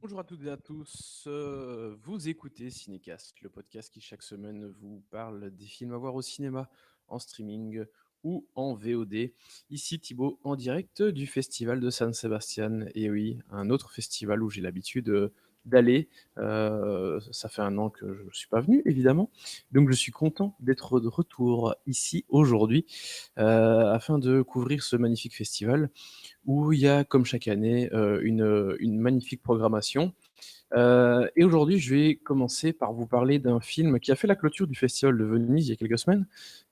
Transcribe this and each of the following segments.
Bonjour à toutes et à tous, vous écoutez Cinécast, le podcast qui chaque semaine vous parle des films à voir au cinéma, en streaming ou en VOD. Ici Thibaut en direct du festival de San Sebastian, et oui, un autre festival où j'ai l'habitude d'aller. Ça fait 1 an que je ne suis pas venu évidemment, donc je suis content d'être de retour ici aujourd'hui afin de couvrir ce magnifique festival où il y a, comme chaque année, une magnifique programmation. Et aujourd'hui, je vais commencer par vous parler d'un film qui a fait la clôture du festival de Venise il y a quelques semaines.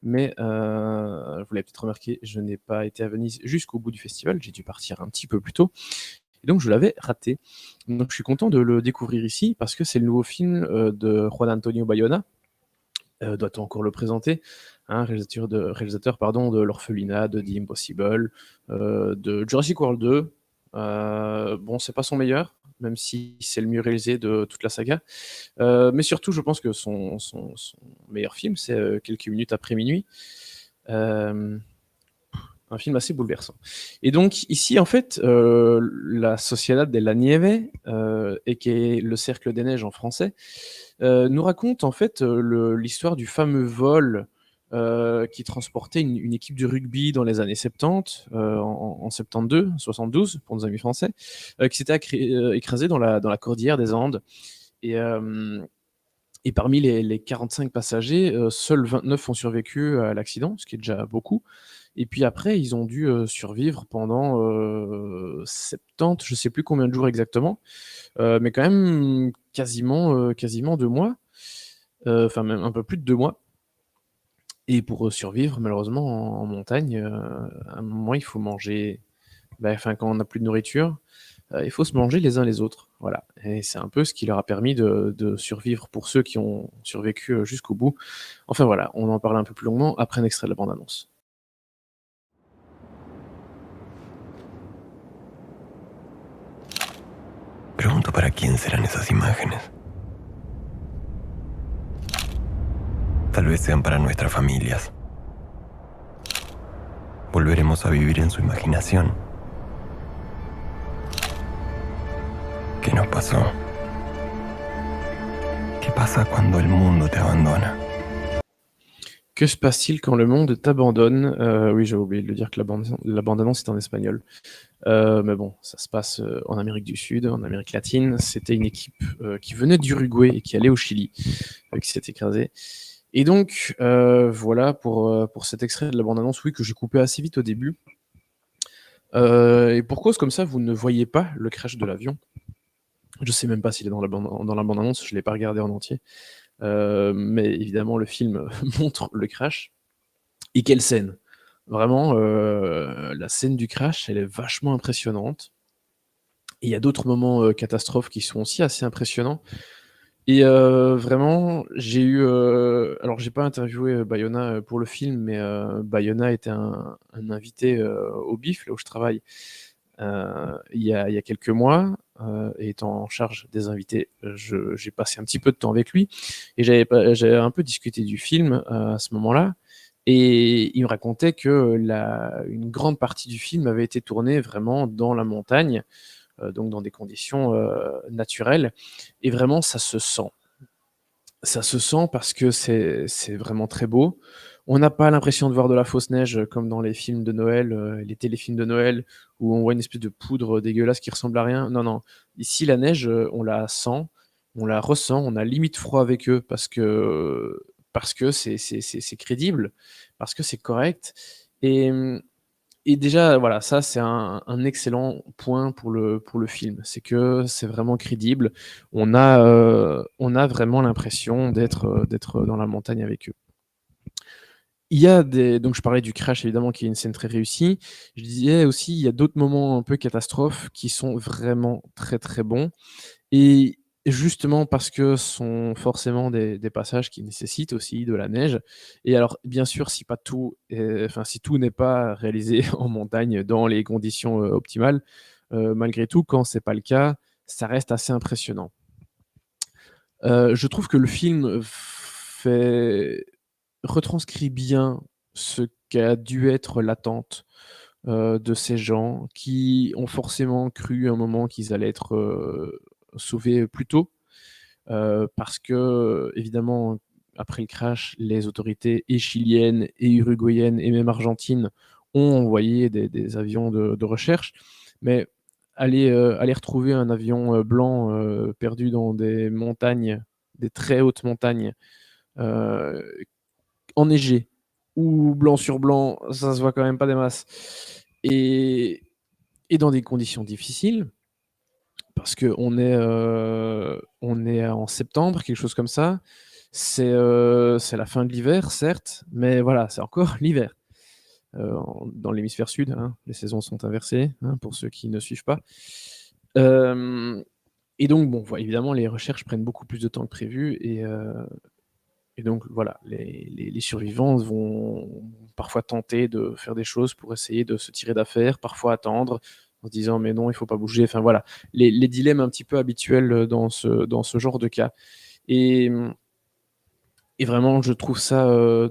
Mais, vous l'avez peut-être remarqué, je n'ai pas été à Venise jusqu'au bout du festival, j'ai dû partir un petit peu plus tôt et donc je l'avais raté. Donc je suis content de le découvrir ici parce que c'est le nouveau film, de Juan Antonio Bayona. Doit-on encore le présenter? Hein, réalisateur pardon, de L'Orphelinat, de The Impossible, de Jurassic World 2. Bon, c'est pas son meilleur, même si c'est le mieux réalisé de toute la saga. Mais surtout, je pense que son meilleur film, c'est Quelques minutes après minuit. Euh, un film assez bouleversant. Et donc ici, en fait, la Sociedad de la Nieve, et qui est le Cercle des Neiges en français, nous raconte en fait l'histoire du fameux vol qui transportait une équipe de rugby dans les années 70, en 72, 72 pour nos amis français, qui s'était écrasé dans la cordillère des Andes. Et, euh, et parmi les 45 passagers, seuls 29 ont survécu à l'accident, ce qui est déjà beaucoup. Et puis après, ils ont dû survivre pendant 70, je ne sais plus combien de jours exactement, mais quand même quasiment 2 mois, enfin même un peu plus de 2 mois. Et pour survivre, malheureusement, en montagne, à un moment, il faut manger. Enfin, quand on n'a plus de nourriture, il faut se manger les uns les autres. Voilà. Et c'est un peu ce qui leur a permis de survivre pour ceux qui ont survécu jusqu'au bout. Enfin voilà, on en parle un peu plus longuement après un extrait de la bande-annonce. Pregunto para quién serán esas imágenes. Tal vez sean para nuestras familias. Volveremos a vivir en su imaginación. ¿Qué nos pasó? ¿Qué pasa cuando el mundo te abandona? Que se passe-t-il quand le monde t'abandonne? Oui, j'ai oublié de le dire que la bande-annonce est en espagnol. Mais bon, ça se passe en Amérique du Sud, en Amérique latine. C'était une équipe qui venait d'Uruguay et qui allait au Chili, qui s'est écrasée. Et donc, voilà pour cet extrait de la bande-annonce, oui, que j'ai coupé assez vite au début. Et pour cause, comme ça, vous ne voyez pas le crash de l'avion. Je sais même pas s'il est dans la bande-annonce, je l'ai pas regardé en entier. Mais évidemment, le film montre le crash. Et quelle scène! Vraiment, la scène du crash, elle est vachement impressionnante. Et il y a d'autres moments catastrophes qui sont aussi assez impressionnants. Et vraiment, alors j'ai pas interviewé Bayona pour le film, mais Bayona était un invité au BIF, là où je travaille, il y a quelques mois. Et étant en charge des invités, j'ai passé un petit peu de temps avec lui et j'avais un peu discuté du film à ce moment-là. Et il me racontait que une grande partie du film avait été tournée vraiment dans la montagne, donc dans des conditions naturelles. Et vraiment, ça se sent. Ça se sent parce que c'est vraiment très beau. On n'a pas l'impression de voir de la fausse neige comme dans les films de Noël, les téléfilms de Noël, où on voit une espèce de poudre dégueulasse qui ressemble à rien. Non, non. Ici, la neige, on la sent, on la ressent, on a limite froid avec eux parce que c'est crédible, parce que c'est correct. Et, et déjà, voilà, ça, c'est un excellent point pour le film. C'est que c'est vraiment crédible. On a vraiment l'impression d'être dans la montagne avec eux. Donc je parlais du crash évidemment qui est une scène très réussie. Je disais aussi, il y a d'autres moments un peu catastrophes qui sont vraiment très, très bons. Et justement parce que ce sont forcément des passages qui nécessitent aussi de la neige. Et alors bien sûr, si tout n'est pas réalisé en montagne dans les conditions, optimales, malgré tout, quand c'est pas le cas, ça reste assez impressionnant. Je trouve que le film retranscrit bien ce qu'a dû être l'attente, de ces gens qui ont forcément cru un moment qu'ils allaient être, sauvé plus tôt, parce que, évidemment, après le crash, les autorités et chiliennes et uruguayennes et même argentines ont envoyé des avions de recherche. Mais aller retrouver un avion blanc perdu dans des montagnes, des très hautes montagnes, euh, enneigées, ou blanc sur blanc, ça se voit quand même pas des masses. Et, et dans des conditions difficiles, parce qu'on est en septembre, quelque chose comme ça. C'est la fin de l'hiver, certes, mais voilà, c'est encore l'hiver. Dans l'hémisphère sud, hein, les saisons sont inversées, hein, pour ceux qui ne suivent pas. Et donc, bon, évidemment, les recherches prennent beaucoup plus de temps que prévu, et donc voilà, les survivants vont parfois tenter de faire des choses pour essayer de se tirer d'affaire, parfois attendre en se disant mais non, il faut pas bouger. Enfin voilà, les dilemmes un petit peu habituels dans ce genre de cas. Et vraiment, je trouve ça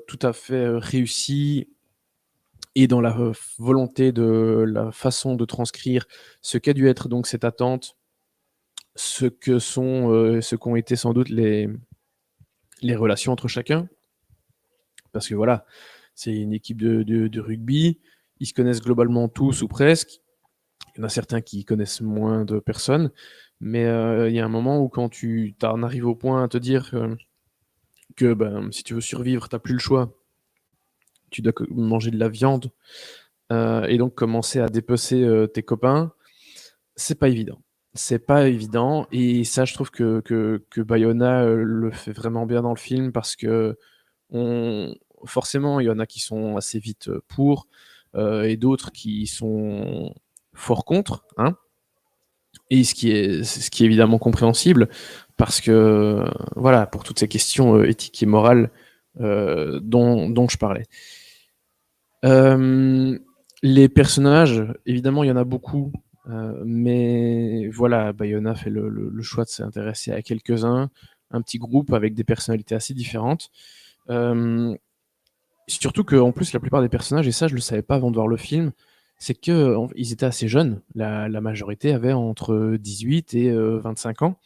tout à fait réussi, et dans la volonté de la façon de transcrire ce qu'a dû être donc cette attente, ce qu'ont été sans doute les relations entre chacun. Parce que voilà, c'est une équipe de rugby, ils se connaissent globalement tous ou presque. Il y en a certains qui connaissent moins de personnes, mais il y a un moment où quand tu en arrives au point à te dire que si tu veux survivre, tu n'as plus le choix, tu dois manger de la viande, et donc commencer à dépecer tes copains, c'est pas évident. C'est pas évident, et ça, je trouve que Bayona le fait vraiment bien dans le film, parce que forcément, il y en a qui sont assez vite pour, et d'autres qui sont fort contre, hein. Et ce qui est évidemment compréhensible, parce que voilà, pour toutes ces questions éthiques et morales dont je parlais. Les personnages, évidemment, il y en a beaucoup, mais voilà, Bayona fait le choix de s'intéresser à quelques-uns, un petit groupe avec des personnalités assez différentes. Surtout qu'en plus, la plupart des personnages, et ça je le savais pas avant de voir le film, c'est qu'ils étaient assez jeunes. La majorité avait entre 18 et 25 ans.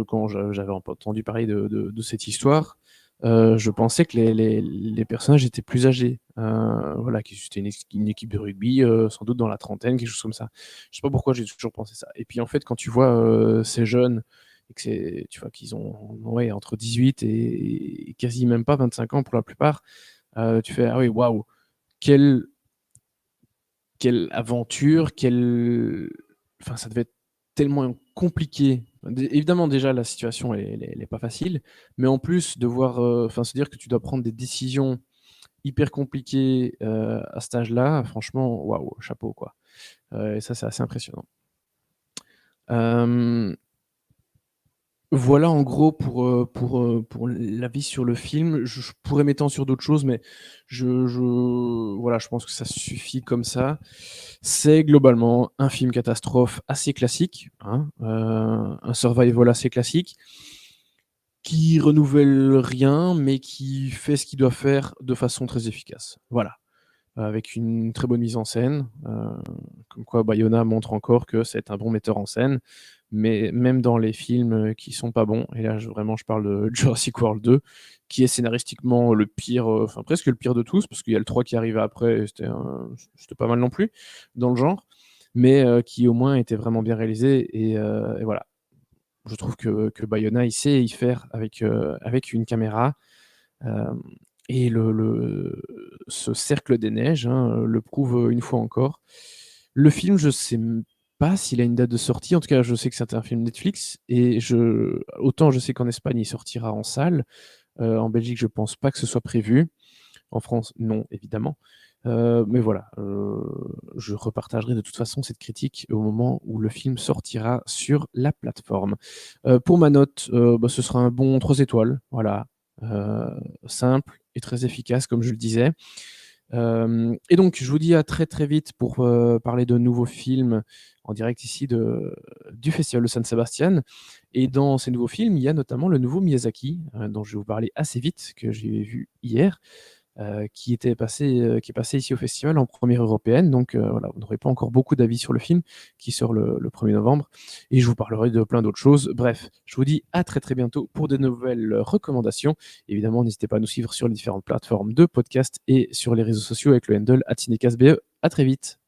Quand j'avais entendu parler de cette histoire, je pensais que les personnages étaient plus âgés. Voilà, que c'était une équipe de rugby, sans doute dans la trentaine, quelque chose comme ça. Je sais pas pourquoi j'ai toujours pensé ça. Et puis en fait, quand tu vois ces jeunes, et que tu vois qu'ils ont ouais, entre 18 et quasi même pas 25 ans pour la plupart, tu fais ah oui, waouh, quelle aventure, enfin ça devait être tellement compliqué. Évidemment, déjà la situation elle est pas facile, mais en plus devoir enfin se dire que tu dois prendre des décisions hyper compliquées à cet âge-là, franchement, waouh, chapeau quoi. Et ça, c'est assez impressionnant. Voilà en gros pour l'avis sur le film. Je pourrais m'étendre sur d'autres choses, mais voilà, je pense que ça suffit comme ça. C'est globalement un film catastrophe assez classique, hein, un survival assez classique, qui renouvelle rien, mais qui fait ce qu'il doit faire de façon très efficace. Voilà, avec une très bonne mise en scène, comme quoi Bayona montre encore que c'est un bon metteur en scène, mais même dans les films qui sont pas bons, et là vraiment je parle de Jurassic World 2, qui est scénaristiquement le pire, enfin presque le pire de tous, parce qu'il y a le 3 qui arrive après, et c'était pas mal non plus, dans le genre, mais qui au moins était vraiment bien réalisé, et voilà. Je trouve que Bayona, il sait y faire avec une caméra, et ce cercle des neiges, hein, le prouve une fois encore. Le film, je sais pas s'il a une date de sortie. En tout cas, je sais que c'est un film Netflix, et autant je sais qu'en Espagne, il sortira en salle. En Belgique, je pense pas que ce soit prévu. En France, non, évidemment. Mais voilà, je repartagerai de toute façon cette critique au moment où le film sortira sur la plateforme. Pour ma note, ce sera un bon 3 étoiles. Voilà, simple et très efficace, comme je le disais. Et donc, je vous dis à très très vite pour parler de nouveaux films en direct ici du Festival de San Sebastian. Et dans ces nouveaux films, il y a notamment le nouveau Miyazaki, dont je vais vous parler assez vite, que j'ai vu hier. qui est passé ici au festival en première européenne. Donc voilà, vous n'aurez pas encore beaucoup d'avis sur le film qui sort le 1er novembre. Et je vous parlerai de plein d'autres choses. Bref, je vous dis à très très bientôt pour de nouvelles recommandations. Évidemment, n'hésitez pas à nous suivre sur les différentes plateformes de podcast et sur les réseaux sociaux avec le handle @cinecastbe. À très vite.